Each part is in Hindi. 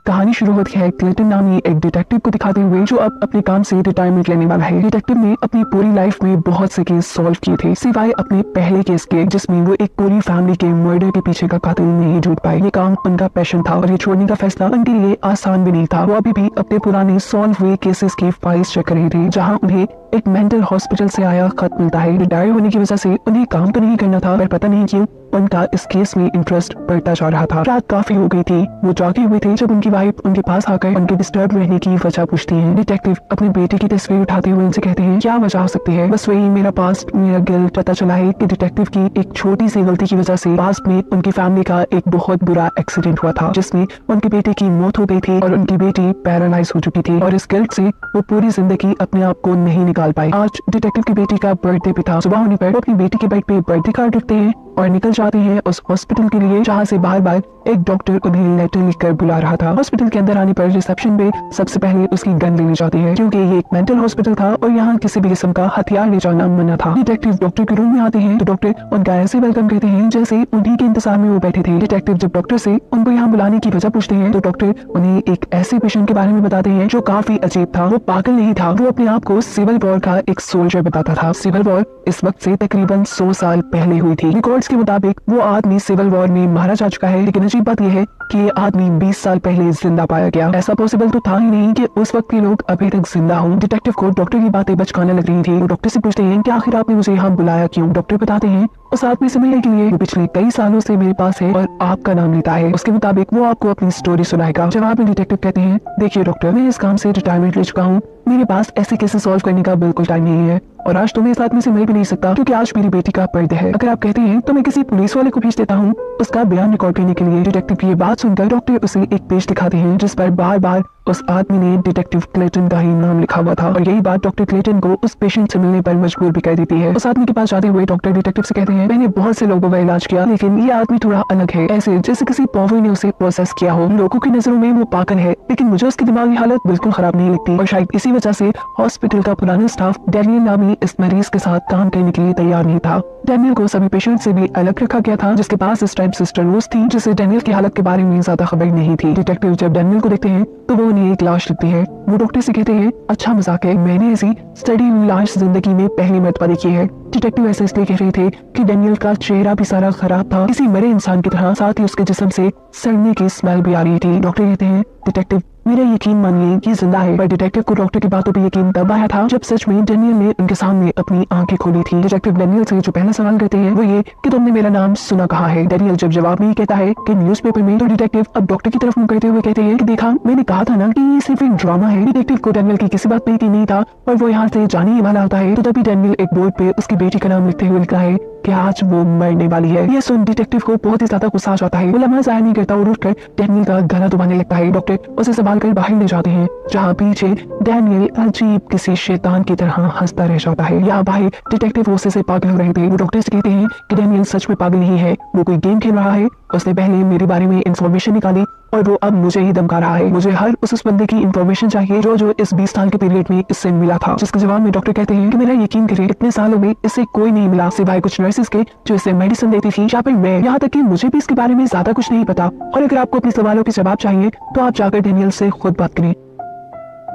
कहानी शुरू होती है क्लिंटन नामी एक डिटेक्टिव को दिखाते हुए जो अब अपने काम से रिटायरमेंट लेने वाला है। डिटेक्टिव ने अपनी पूरी लाइफ में बहुत से केस सॉल्व किए थे सिवाय अपने पहले केस के जिसमें वो एक पूरी फैमिली के मर्डर के पीछे का कातिल नहीं ढूंढ पाए। ये काम उनका पैशन था और ये छोड़ने का फैसला उनके लिए आसान भी नहीं था। वो अभी भी अपने पुराने सॉल्व हुए केसेस की फाइल्स चेक कर रहे थे जहाँ उन्हें एक मेंटल हॉस्पिटल से आया खत मिलता है। रिटायर होने की वजह से उन्हें काम तो नहीं करना था पर पता नहीं क्यों उनका इस केस में इंटरेस्ट बढ़ता जा रहा था। रात काफी हो गई थी, वो जागे हुए थे जब उनकी वाइफ उनके पास आकर उनके डिस्टर्ब रहने की वजह पूछती है। डिटेक्टिव अपने बेटे की तस्वीर उठाते हुए उनसे कहते हैं क्या वजह हो सकती है। बस वही मेरा पास्ट, मेरा गिल्ट। पता चला है कि डिटेक्टिव की एक छोटी सी गलती की वजह से पास्ट में उनकी फैमिली का एक बहुत बुरा एक्सीडेंट हुआ था जिसमें उनके बेटे की मौत हो गई थी और उनकी बेटी पैरालाइज हो चुकी थी और इस गिल्ट से वो पूरी जिंदगी अपने आप को नहीं निकाल पाए। आज डिटेक्टिव की बेटी का बर्थडे भी था। सुबह होने पर वो अपनी बेटी के बेड पे बर्थडे कार्ड रखते हैं और निकल जाते हैं उस हॉस्पिटल के लिए जहाँ से बार बार एक डॉक्टर उन्हें लेटर लिखकर बुला रहा था। हॉस्पिटल के अंदर आने पर रिसेप्शन पे सबसे पहले उसकी गन लेनी जाती है क्योंकि ये एक मेंटल हॉस्पिटल था और यहाँ किसी भी किस्म का हथियार ले जाना मना था। डिटेक्टिव डॉक्टर के रूम में आते हैं तो डॉक्टर उनका ऐसे वेलकम करते हैं जैसे उन्हीं के इंतजार में वो बैठे थे। डिटेक्टिव जब डॉक्टर से उनको यहाँ बुलाने की वजह पूछते हैं तो डॉक्टर उन्हें एक ऐसे पेशेंट के बारे में बताते हैं जो काफी अजीब था। वो पागल नहीं था, वो अपने आप को सिविल वॉर का एक सोल्जर बताता था। सिविल वॉर इस वक्त से तकरीबन 100 साल पहले हुई थी। रिकॉर्ड्स के मुताबिक वो आदमी सिविल वॉर में मारा जा चुका है लेकिन अजीब बात यह है कि ये आदमी 20 साल पहले जिंदा पाया गया। ऐसा पॉसिबल तो था ही नहीं कि उस वक्त के लोग अभी तक जिंदा हों। डिटेक्टिव को डॉक्टर की बातें बचकाने लग रही थी। वो डॉक्टर से पूछते हैं कि आखिर आपने मुझे यहाँ बुलाया क्यों। डॉक्टर बताते हैं उस आदमी से मिलने के लिए वो पिछले कई सालों से मेरे पास है और आपका नाम लेता है। उसके मुताबिक वो आपको अपनी स्टोरी सुनाएगा। जवाब में डिटेक्टिव कहते हैं देखिए डॉक्टर, मैं इस काम से रिटायरमेंट ले चुका हूँ, मेरे पास ऐसे केसेस सॉल्व करने का बिल्कुल टाइम नहीं है और आज तो मैं इस आदमी से मिल भी नहीं सकता क्योंकि आज मेरी बेटी का बर्थडे है। अगर आप कहते हैं तो मैं किसी पुलिस वाले को भेज देता हूँ उसका बयान रिकॉर्ड करने के लिए। डिटेक्टिव की ये बात सुनकर डॉक्टर उसे एक पेज दिखाते हैं जिस पर बार बार उस आदमी ने डिटेक्टिव क्लेटन का ही नाम लिखा हुआ था और यही बात डॉक्टर क्लेटन को उस पेशेंट से मिलने पर मजबूर भी कर देती है। उस आदमी के पास जाते हुए डॉक्टर डिटेक्टिव से कहते हैं मैंने बहुत से लोगों का इलाज किया लेकिन ये आदमी थोड़ा अलग है, ऐसे जैसे किसी पावर ने उसे प्रोसेस किया हो। लोगों की नजरों में वो पागल है लेकिन मुझे उसकी दिमागी हालत बिल्कुल खराब नहीं लगती और शायद इसी वजह से हॉस्पिटल का पुराना स्टाफ डैनियल नामी इस मरीज के साथ काम करने के लिए तैयार नहीं था। डैनियल को सभी पेशेंट से भी अलग रखा गया था जिसके पास इस टाइम सिस्टर रोज थी जिसे डैनियल की हालत के बारे में ज्यादा खबर नहीं थी। डिटेक्टिव जब डैनियल को देखते हैं तो वो उन्हें एक लाश लगती है। वो डॉक्टर से कहते हैं अच्छा मजाक है, मैंने ऐसी स्टडी हुई लाश जिंदगी में पहली मर्तबा देखी है। डिटेक्टिव ऐसे इसलिए कह रहे थे कि डैनियल का चेहरा भी सारा खराब था किसी मरे इंसान की तरह, साथ ही उसके जिस्म से सड़ने की स्मेल भी आ रही थी। डॉक्टर कहते हैं डिटेक्टिव मेरा यकीन मानिए कि जिंदा है। पर डिटेक्टिव को डॉक्टर की बातों पर यकीन तब आया था जब सच में डैनियल ने उनके सामने अपनी आंखें खोली थी। डिटेक्टिव डैनियल से जो पहला सवाल करते हैं वो ये कि तुमने मेरा नाम सुना कहाँ है। डैनियल जब जवाब में कहता है कि न्यूज़पेपर में, तो डिटेक्टिव अब डॉक्टर की तरफ मुंह करते हुए कहते हैं कि देखा, मैंने कहा था ना कि ये सिर्फ एक ड्रामा है। डिटेक्टिव को डैनियल की किसी बात पर यकीन नहीं था और वो यहाँ से जाने ही वाला होता है तो तभी डैनियल एक बोर्ड पे उसकी बेटी का नाम लिखते हुए लिखा है कि आज वो मरने वाली है। ये सुन डिटेक्टिव को बहुत ही ज्यादा गुस्सा आ जाता है। वो लम्हा जाया नहीं करता और उठकर डैनियल का गला दबाने लगता है। डॉक्टर उसे संभाल कर बाहर ले जाते हैं जहाँ पीछे डैनियल अजीब किसी शैतान की तरह हंसता रह जाता है। यहाँ बाहर डिटेक्टिव गुस्से से पागल हो रहे थे। वो डॉक्टर से कहते हैं कि डैनियल सच में पागल नहीं है, वो कोई गेम खेल रहा है। उसने पहले मेरे बारे में इंफॉर्मेशन निकाली और वो अब मुझे ही धमका रहा है। मुझे हर उस बंदे की इंफॉर्मेशन चाहिए जो इस 20 साल के पीरियड में इससे मिला था। जिसके जवाब में डॉक्टर कहते हैं कि मेरा यकीन करें इतने सालों में इससे कोई नहीं मिला सिवाय कुछ नर्सेस के जो इसे मेडिसिन देती थी या फिर मैं, यहाँ तक कि मुझे भी इसके बारे में ज्यादा कुछ नहीं पता। और अगर आपको अपने सवालों के जवाब चाहिए तो आप जाकर डैनियल से खुद बात करें।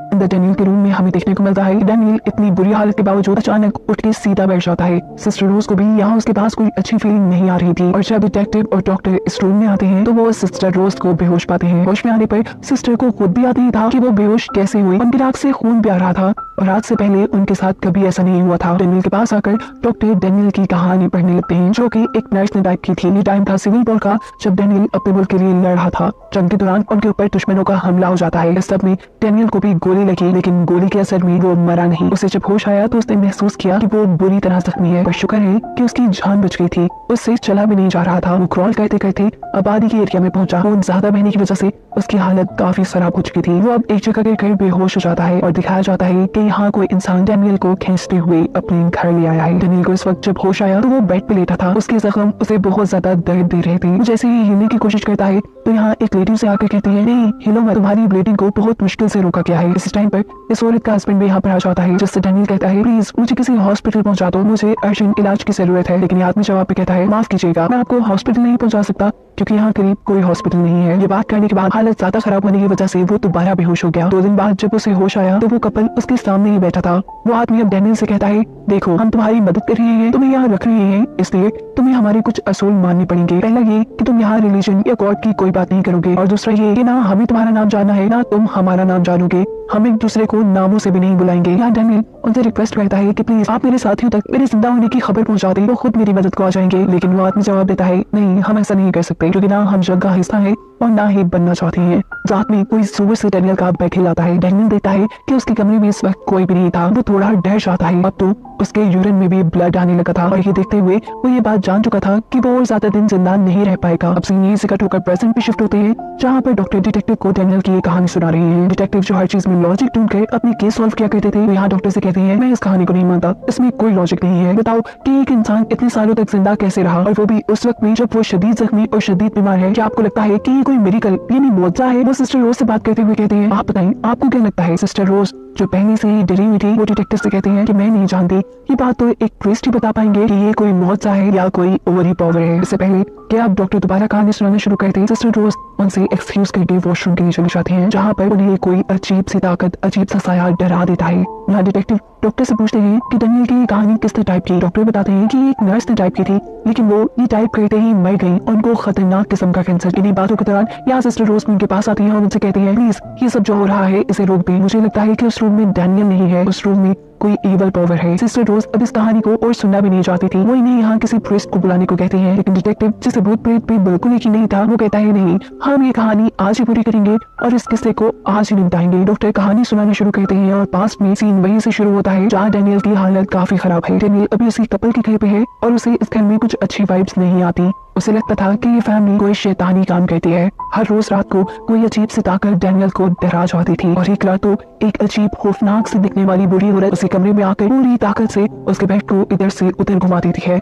अंदर डैनियल के रूम में हमें देखने को मिलता है कि डैनियल इतनी बुरी हालत के बावजूद अचानक उठ के सीधा बैठ जाता है। सिस्टर रोज को भी यहाँ उसके पास कोई अच्छी फीलिंग नहीं आ रही थी और जब डिटेक्टिव और डॉक्टर इस रूम में आते हैं तो वो सिस्टर रोज को बेहोश पाते हैं। होश में आने पर सिस्टर को खुद भी याद नहीं था कि वो बेहोश कैसे हुई। उनकी नाक से खून भी आ रहा था और आज से पहले उनके साथ कभी ऐसा नहीं हुआ था। डैनियल के पास आकर डॉक्टर डैनियल की कहानी पढ़ने लगते हैं जो कि एक नर्स ने टाइप की थी। ये टाइम था सिविल वॉर का जब डैनियल अपने मुल्क के लिए लड़ रहा था। जंग के दौरान उनके ऊपर दुश्मनों का हमला हो जाता है। इस सब में डैनियल को भी गोली लगी लेकिन गोली के असर में वो मरा नहीं। उसे जब होश आया तो उसने महसूस किया कि वो बुरी तरह जख्मी है पर शुक्र है कि उसकी जान बच गई थी। उससे चला भी नहीं जा रहा था। वो क्रॉल करते करते आबादी के एरिया में पहुंचा। खून ज्यादा बहने की वजह से उसकी हालत काफी खराब हो चुकी थी। वो अब एक जगह गिर कर बेहोश हो जाता है और दिखाया जाता है कि यहाँ कोई इंसान डैनियल को खींचते हुए अपने घर ले आया है। डैनियल को इस वक्त जब होश आया तो वो बेड पे लेटा था। उसके जख्म उसे बहुत ज्यादा दर्द दे रहे थे। जैसे ही हिलने की कोशिश करता है तो यहाँ एक लेडी से आकर कहती है, नहीं हिलो मत, तुम्हारी ब्लीडिंग को बहुत मुश्किल से रोका गया है। इस टाइम पर इस औरत का हस्बैंड भी यहाँ पर आ जाता है, जिससे डैनियल कहता है, प्लीज मुझे किसी हॉस्पिटल पहुंचा दो, मुझे अर्जेंट इलाज की जरूरत है। लेकिन आदमी जवाब पे कहता है, माफ कीजिएगा, मैं आपको हॉस्पिटल नहीं पहुंचा सकता क्योंकि यहाँ करीब कोई हॉस्पिटल नहीं है। ये बात करने के बाद हालत ज्यादा खराब होने की वजह से वो दोबारा बेहोश हो गया। 2 दिन बाद जब उसे होश आया तो वो कपल उसके सामने ही बैठा था। वो आदमी अब डैनियल से कहता है, देखो हम तुम्हारी मदद कर रहे हैं, तुम्हें यहाँ रख रहे हैं, इसलिए तुम्हें हमारे कुछ असूल मानने पड़ेंगे। पहला ये कि तुम यहाँ रिलीजन या गॉड की कोई बात नहीं करोगे, और दूसरा ये कि ना हमें तुम्हारा नाम जानना है ना तुम हमारा नाम जानोगे, हम एक दूसरे को नामों से भी नहीं बुलाएंगे। यहाँ डैनियल उनसे रिक्वेस्ट करता है कि प्लीज आप मेरे साथियों तक मेरे जिंदा होने की खबर पहुंचा दें, वो खुद मेरी मदद को आ जाएंगे। लेकिन वो आदमी जवाब देता है, नहीं हम ऐसा नहीं कर सकते क्योंकि ना हम जग का हिस्सा है और ना ही बनना चाहते हैं। रात में कोई जोर से डैनियल का बेड हिलाता है। डैनियल देखता है कि उसके कमरे में इस वक्त कोई भी नहीं था। वो थोड़ा डर जाता है, अब तो उसके यूरिन में भी ब्लड आने लगा था और ये देखते हुए वो ये बात जान चुका था कि वो और ज्यादा दिन जिंदा नहीं रह पाएगा। अब सीन यहीं से कट होकर प्रेजेंट पे शिफ्ट होते हैं, जहाँ पर डॉक्टर डिटेक्टिव को डैनियल की कहानी सुना रही है। डिटेक्टिव जो हर चीज में लॉजिक ढूंढ कर अपने केस सॉल्व किया करते थे, यहाँ डॉक्टर से कहते हैं, मैं इस कहानी को नहीं मानता, इसमें कोई लॉजिक नहीं है। बताओ कि एक इंसान इतने सालों तक जिंदा कैसे रहा, और वो भी उस वक्त में जब वो शदीद जख्मी और शदीद बीमार है। क्या आपको लगता है कि ये कोई मेडिकल यानी मुआवजा है? वो सिस्टर रोज से बात करते हुए कहते हैं, आप बताएं आपको क्या लगता है? सिस्टर रोज जो पहले से ही डरी हुई थी वो डिटेक्टिव से कहते हैं कि मैं नहीं जानती, ये बात तो एक प्रीस्ट ही बता पाएंगे कि ये कोई मुआवजा है या कोई ओवरी पावर है। इससे पहले कि आप डॉक्टर दोबारा कहानी सुनाना शुरू करते हैं, सिस्टर रोज उनसे एक्सक्यूज करके वॉशरूम के लिए चले जाते हैं, जहाँ पर उन्हें कोई अजीब सी ताकत अजीब सा साया डरा देता है। यहाँ डिटेक्टिव डॉक्टर से पूछते हैं कि डैनियल की कहानी किसने टाइप की। डॉक्टर बताते हैं कि एक नर्स ने टाइप की थी, लेकिन वो ये टाइप करते ही मर गई, उनको खतरनाक किस्म का कैंसर। इन्हीं बातों के दौरान यहाँ सिस्टर रोज उनके पास आती है और उनसे कहती है, प्लीज ये सब जो हो रहा है इसे रोक दें, मुझे लगता है कि उस रूम में डैनियल नहीं है, उस रूम में कोई evil पावर है। सिस्टर रोज अब इस कहानी को और सुनना भी नहीं चाहती थी। वो इन्हें यहाँ किसी प्रीस्ट को बुलाने को कहती है, लेकिन डिटेक्टिव जिसे भूत प्रेत पे बिल्कुल यकीन नहीं था, वो कहता है नहीं, हम ये कहानी आज ही पूरी करेंगे और इस किस्से को आज ही निपटाएंगे। डॉक्टर कहानी सुनाना शुरू करते हैं और पास में सीन वहीं से शुरू होता है जहाँ डैनियल की हालत काफी खराब है। डैनियल अभी उसी कपल के घर पे है और उसे इस घर में कुछ अच्छी वाइब्स नहीं आती। उसे लगता था कि ये फैमिली कोई शैतानी काम करती है। हर रोज रात को कोई अजीब सी ताकत डैनियल को डरा जाती थी और एक रात तो एक अजीब खौफनाक से दिखने वाली बुरी औरत उसके कमरे में आकर पूरी ताकत से उसके बेड को इधर से उधर घुमा देती है।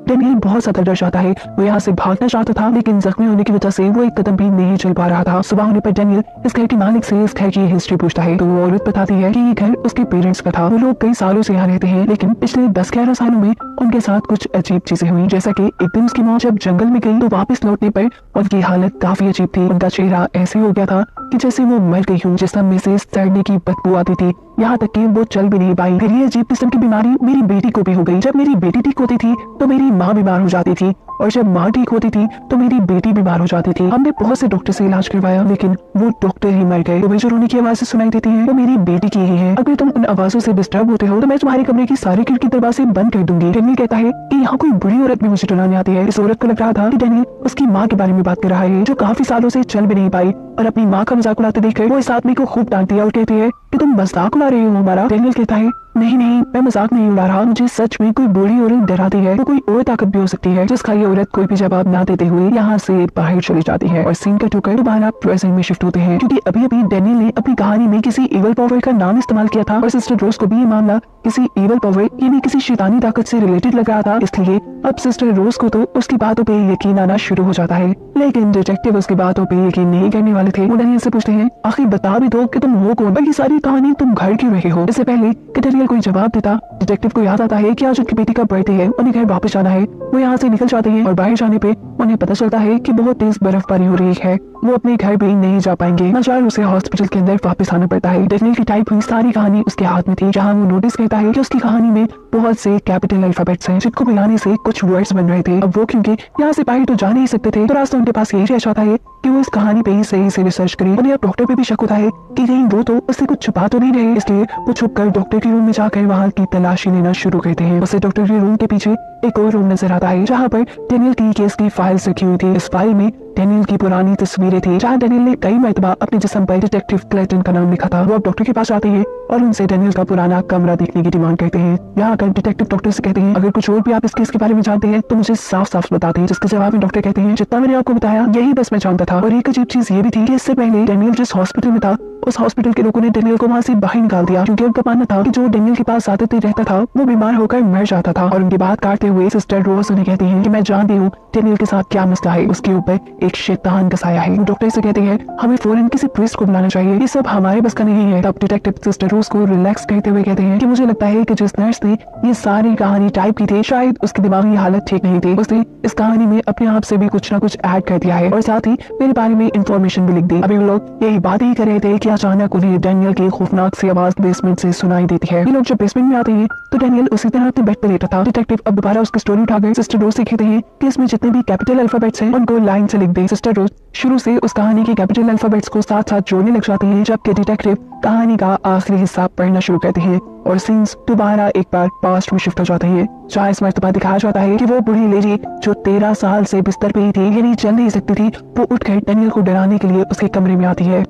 डैनियल बहुत ज्यादा डर जाता है। वो यहाँ से भागना चाहता था, लेकिन जख्मी होने की वजह से वो एक कदम भी नहीं चल पा रहा था। सुबह होने पर डैनियल इस घर के मालिक से इस घर की हिस्ट्री पूछता है तो वो औरत बताती है कि ये घर उसके पेरेंट्स का था। वो लोग कई सालों से यहाँ रहते हैं, लेकिन पिछले 10-11 सालों में उनके साथ कुछ अजीब चीजें हुई। जैसा कि एक दिन उसकी मौत जब जंगल में गई तो वापस लौटने पर उनकी हालत काफी अजीब थी। उनका चेहरा ऐसे हो गया था कि जैसे वो मर गई हूँ, जिसम में से सड़ने की बदबू आती थी, यहाँ तक कि वो चल भी नहीं पाई। फिर ये अजीब किस्म की बीमारी मेरी बेटी को भी हो गई। जब मेरी बेटी ठीक होती थी तो मेरी माँ बीमार हो जाती थी, और जब माँ ठीक होती थी तो मेरी बेटी बीमार हो जाती थी। हमने बहुत से डॉक्टर से इलाज करवाया, लेकिन वो डॉक्टर ही मर गए। तुम्हें जो रोने की आवाजें सुनाई देती हैं वो मेरी बेटी की ही है। अगर तुम उन आवाजों से डिस्टर्ब होते हो तो मैं तुम्हारे कमरे की सारी खिड़की दरवाजे बंद कर दूंगी। डैनियल कहता है कि यहाँ कोई बुरी औरत भी मुझे डराने आती है। इस औरत को लग रहा था कि डैनियल उसकी माँ के बारे में बात कर रहा है, जो काफी सालों से चल भी नहीं पाई, और अपनी माँ का मजाक उड़ाते देखकर वो इस आदमी को खूब डांटती है और कहती है कि तुम मजाक उड़ा रहे हो हमारा। डैनियल कहता है, नहीं नहीं मैं मजाक नहीं उड़ा रहा, मुझे सच में कोई बुरी औरत डराती है, वो कोई और ताकत भी हो सकती है। जिसका ये औरत कोई भी जवाब ना देते हुए यहाँ से बाहर चली जाती है और सीन कट होकर दोबारा प्रेजेंट में शिफ्ट होते हैं, क्योंकि अभी अभी डैनियल ने अपनी कहानी में किसी इवल पावर का नाम इस्तेमाल किया था और सिस्टर रोज को भी ये मामला किसी इवल पावर यानी किसी शैतानी ताकत से रिलेटेड लग रहा था। इसलिए अब सिस्टर रोज को तो उसकी बातों पे यकीन आना शुरू हो जाता है, लेकिन डिटेक्टिव उसकी बातों पे यकीन नहीं करने वाले थे। वो डैनियल से पूछते हैं, आखिर बता भी दो कि तुम हो कौन, बल्कि सारी कहानी तुम घर क्यों रहे हो। इससे पहले कि डैनियल कोई जवाब देता, डिटेक्टिव को याद आता है कि आज उनकी बेटी का बर्थडे है, उन्हें घर वापस जाना है। वो यहाँ से निकल जाते हैं और बाहर जाने पे उन्हें पता चलता है कि बहुत तेज बर्फबारी हो रही है, वो अपने घर भी नहीं जा पाएंगे। नाचार उसे हॉस्पिटल के अंदर वापस आना पड़ता है। डैनियल की टाइप हुई सारी कहानी उसके हाथ में थी, जहाँ वो नोटिस करता है कि उसकी कहानी में बहुत से कैपिटल अल्फाबेट्स हैं, जिनको मिलाने से कुछ वर्ड्स बन रहे थे। अब वो क्योंकि यहाँ से बाहर तो जा नहीं सकते थे, तो रास्ता उनके पास यही रह जाता है कि वो इस कहानी पे ही सही से रिसर्च करें। उन्हें अब डॉक्टर पे भी शक होता है कि कहीं वो तो उससे कुछ छुपा तो नहीं रहे, इसलिए वो छुपकर डॉक्टर के रूम में जाकर वहाँ की तलाशी लेना शुरू करते हैं। उसे डॉक्टर के रूम के पीछे एक और रूम नजर आता है, जहाँ पर डैनियल की केस की फाइल्स रखी हुई थी। इस फाइल में डैनियल की पुरानी तस्वीरें थी, जहाँ डैनियल ने कई मरतबा अपने जिस्म पर डिटेक्टिव क्लेटन का नाम लिखा था। वो अब डॉक्टर के पास आते हैं और उनसे डैनियल का पुराना कमरा देखने की डिमांड करते हैं। यहाँ आकर डिटेक्टिव डॉक्टर से कहते हैं, अगर कुछ और भी आप इस केस के बारे में जानते हैं तो मुझे साफ साफ बता दें। जिसके जवाब में डॉक्टर कहते हैं, जितना मैंने आपको बताया यही बस मैं जानता था। और एक अजीब चीज ये भी थी कि इससे पहले डैनियल जिस हॉस्पिटल में था उस हॉस्पिटल के लोगों ने डेनियल को वहाँ से बाहर निकाल दिया, क्योंकि उनका मानना था कि जो डेनियल के पास ज्यादातर रहता था वो बीमार होकर मर जाता था। और उनकी बात काटते हुए सिस्टर रोज उन्हें कहती है कि मैं जानती हूँ डेनियल के साथ क्या मसला है, उसके ऊपर एक शैतान का साया है। डॉक्टर से कहते हैं हमें फौरन किसी प्रीस्ट को बुलाना चाहिए, ये सब हमारे बस का नहीं है। तब डिटेक्टिव सिस्टर रोज को रिलैक्स करते हुए कहते हैं कि मुझे लगता है कि जिस नर्स ने ये सारी कहानी टाइप की थी शायद उसकी दिमागी हालत ठीक नहीं थी, उसने इस कहानी में अपने आप से भी कुछ ना कुछ ऐड कर दिया है और साथ ही मेरे बारे में इंफॉर्मेशन भी लिख दी। अभी वो लोग यही बात ही कर रहे थे कि अचानक उन्हें डेनियल की खौफनाक सी आवाज बेसमेंट से सुनाई देती है। ये लोग जब बेसमेंट में आते हैं तो डेनियल उसी तरह अपने बेड पर लेटा था। डिटेक्टिव अब दोबारा उसकी स्टोरी उठाकर सिस्टर रोज से कहते हैं कि इसमें जितने भी कैपिटल अल्फाबेट्स हैं उनको लाइन से लिख दे। सिस्टर रोज शुरू से उस कहानी के कैपिटल अल्फाबेट्स को साथ साथ जोड़ने लग जाती है, जबकि डिटेक्टिव कहानी का आखिरी हिस्सा पढ़ना शुरू करते हैं और सीन्स दोबारा एक बार पास्ट में शिफ्ट हो जाते हैं। जहाँ इस मर्तबा दिखाया जाता है कि वो बूढ़ी लेडी जो 13 साल से बिस्तर पे ही थी, यानी चल नहीं सकती थी, वो उठकर डेनियल को डराने के लिए उसके कमरे में आती है।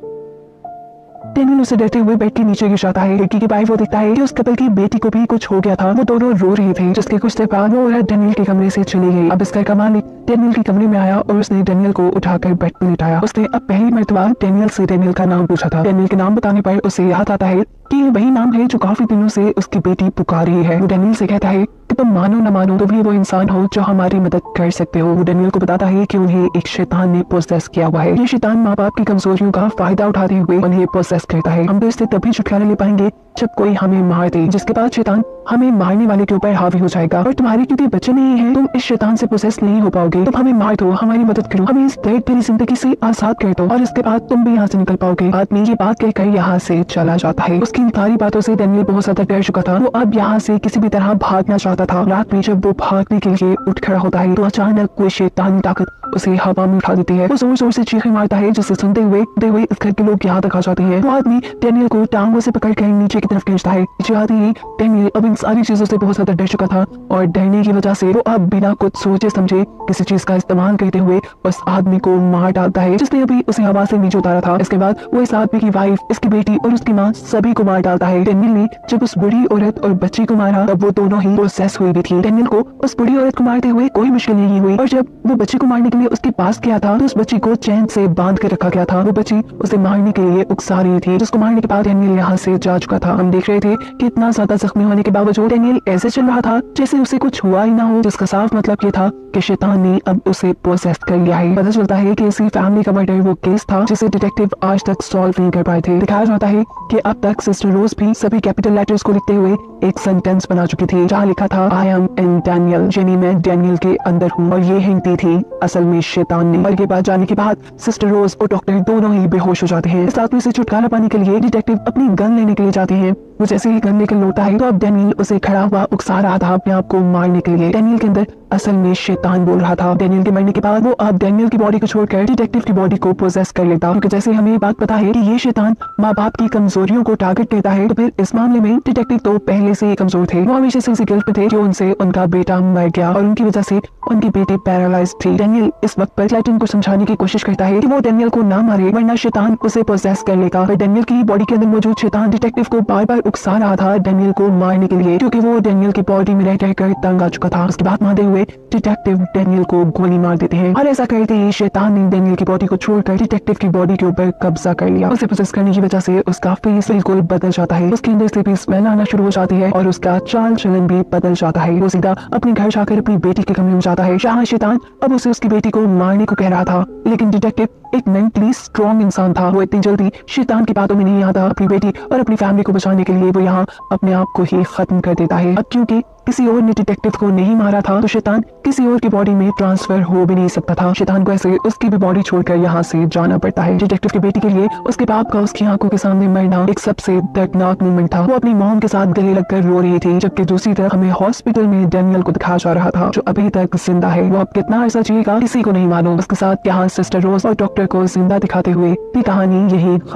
डेनियल उसे डरते हुए बेड के नीचे गिर जाता है। लड़की के भाई वो देखता है कि उस कपल की बेटी को भी कुछ हो गया था, वो दोनों रो रहे थे, जिसके कुछ देर बाद वो औरत डेनियल के कमरे से चली गई। अब इस घर का मालिक डेनियल के कमरे में आया और उसने डेनियल को उठाकर बेड पर लिटाया। उसने अब पहली मर्तबा डेनियल से डेनियल का नाम पूछा था। डेनियल के नाम बताने पर उसे याद आता है कि ये वही नाम है जो काफी दिनों से उसकी बेटी पुकार रही है। वो डेनियल से कहता है कि तुम मानो न मानो तुम ही वो इंसान हो जो हमारी मदद कर सकते हो। वो डेनियल को बताता है कि उन्हें एक शैतान ने पोसेस किया हुआ है। ये शैतान माँ बाप की कमजोरियों का फायदा उठाते हुए उन्हें पोसेस करता है। हम तो इससे तभी छुटकारा ले पाएंगे जब कोई हमें मार दे, जिसके बाद शैतान हमें मारने वाले के ऊपर हावी हो जाएगा। और तुम्हारे क्योंकि बच्चे नहीं हैं, तुम इस शैतान से पोसेस नहीं हो पाओगे। तुम हमें मार दो, हमारी मदद करो, हमें इस दर्द भरी जिंदगी से आजाद कर दो और इसके बाद तुम भी यहाँ से निकल पाओगे। आदमी ये बात कहकर यहाँ से चला जाता है। उसकी इन सारी बातों से डेनियल बहुत ज्यादा डर चुका था। वो अब यहाँ से किसी भी तरह भागना चाहता था। रात में जब वो भागने के लिए उठ खड़ा होता है तो अचानक कोई शैतानी ताकत उसे हवा में उठा देती है। वो जोर जोर से चीखें मारता है, जिसे सुनते हुए इस घर के लोग यहाँ तक आ जाते हैं। वो आदमी डेनियल को टांगों से पकड़कर नीचे की तरफ खींचता है। नीचे आते ही डेनियल अब इन सारी चीजों से बहुत ज्यादा डर चुका था और डरने की वजह से वो अब बिना कुछ सोचे समझे किसी चीज का इस्तेमाल करते हुए उस आदमी को मार डालता है जिसने अभी उसे हवा से नीचे उतारा था। इसके बाद वो इस आदमी की वाइफ, इसकी बेटी और उसकी माँ सभी को मार डालता है। डेनियल ने जब उस बुढ़ी औरत और बच्ची को मारा तब वो दोनों ही पोसेस हुई भी थी। डेनियल को उस बुढ़ी औरत को मारते हुए कोई मुश्किल नहीं हुई और जब वो बच्ची को मारने के लिए उसके पास गया था तो उस बच्ची को चैन से बांध कर रखा गया था। वो बच्ची उसे मारने के लिए उकसा रही थी, जिसको मारने के बाद डेनियल यहाँ से जा चुका था। हम देख रहे थे कि इतना ज्यादा जख्मी होने के बावजूद डेनियल ऐसे चल रहा था जैसे उसे कुछ हुआ ही ना हो, जिसका साफ मतलब ये था कि शैतान ने अब उसे पोसेस कर लिया है। पता चलता है कि इसी फैमिली का मर्डर वो केस था जिसे डिटेक्टिव आज तक सॉल्व नहीं कर पाए थे। दिखाया जाता है कि अब तक सिस्टर रोज भी सभी कैपिटल लेटर्स को लिखते हुए एक सेंटेंस बना चुकी थी जहाँ लिखा था आई एम इन डेनियल, यानी मैं डेनियल के अंदर हूँ, और ये हिंट दी थी असल में शैतान ने। और ये बात जाने के बाद सिस्टर रोज और डॉक्टर दोनों ही बेहोश हो जाते हैं। इस आदमी से छुटकारा पाने के लिए डिटेक्टिव अपनी गन लेने के लिए जाते हैं। वो जैसे ही गन लेकर लौटा है तो अब डेनियल उसे खड़ा हुआ उकसा रहा था अपने आप को मारने के लिए। डेनियल के अंदर असल में शैतान बोल रहा था। डेनियल के मरने के बाद वो अब डेनियल की बॉडी को छोड़कर डिटेक्टिव की बॉडी को पोसेस कर लेता, क्योंकि जैसे हमें ये बात पता है कि ये शैतान माँ बाप की कमजोरियों को टारगेट करता है, तो फिर इस मामले में डिटेक्टिव तो पहले से ही कमजोर थे। वो हमेशा से गिल्ट में थे कि उनसे उनका बेटा मर गया और उनकी वजह से उनकी बेटी पैरालाइज थी। डेनियल इस वक्त पर क्लाइटन को समझाने की कोशिश करता है कि वो डेनियल को ना मारे वरना शैतान उसे पोसेस कर लेगा। पर डेनियल की बॉडी के अंदर मौजूद शैतान डिटेक्टिव को बार बार उकसा रहा था डेनियल को मारने के लिए, क्योंकि वो डेनियल की बॉडी में रह कर तंग आ चुका था। उसके बाद मारते हुए डिटेक्टिव डेनियल को गोली मार देते हैं और ऐसा करते ही शैतान ने डेनियल की बॉडी को छोड़कर डिटेक्टिव की बॉडी के ऊपर कब्जा कर लिया। उसे पोसेस करने की वजह से उसका फेस बिल्कुल बदल जाता है, उसके अंदर से भी स्मेल आना शुरू हो जाती है और उसका चाल चलन भी बदल जाता है। वो सीधा अपने घर जाकर अपनी बेटी के कमरे में जाता है जहाँ शैतान अब उसे उसकी बेटी को मारने को कह रहा था, लेकिन डिटेक्टिव एक मेंटली स्ट्रॉन्ग इंसान था। वो इतनी जल्दी शैतान की बातों में नहीं आता। अपनी बेटी और अपनी फैमिली को बचाने के लिए वो यहाँ अपने आप को ही खत्म कर देता है। अब क्योंकि किसी और ने डिटेक्टिव को नहीं मारा था तो शैतान किसी और की बॉडी में ट्रांसफर हो भी नहीं सकता था। शैतान को ऐसे उसकी भी बॉडी छोड़कर यहाँ से जाना पड़ता है। डिटेक्टिव की बेटी के लिए उसके बाप का उसकी आंखों के सामने मरना एक सबसे दर्दनाक मोमेंट था। वो अपनी मॉम के साथ गले लगकर रो रही थी, जबकि दूसरी तरफ हमें हॉस्पिटल में डेनियल को दिखाया जा रहा था जो अभी तक जिंदा है। वो अब कितना ऐसा जिएगा किसी को नहीं मालूम। उसके साथ यहाँ सिस्टर रोज और डॉक्टर को जिंदा दिखाते हुए कहानी यही खत्म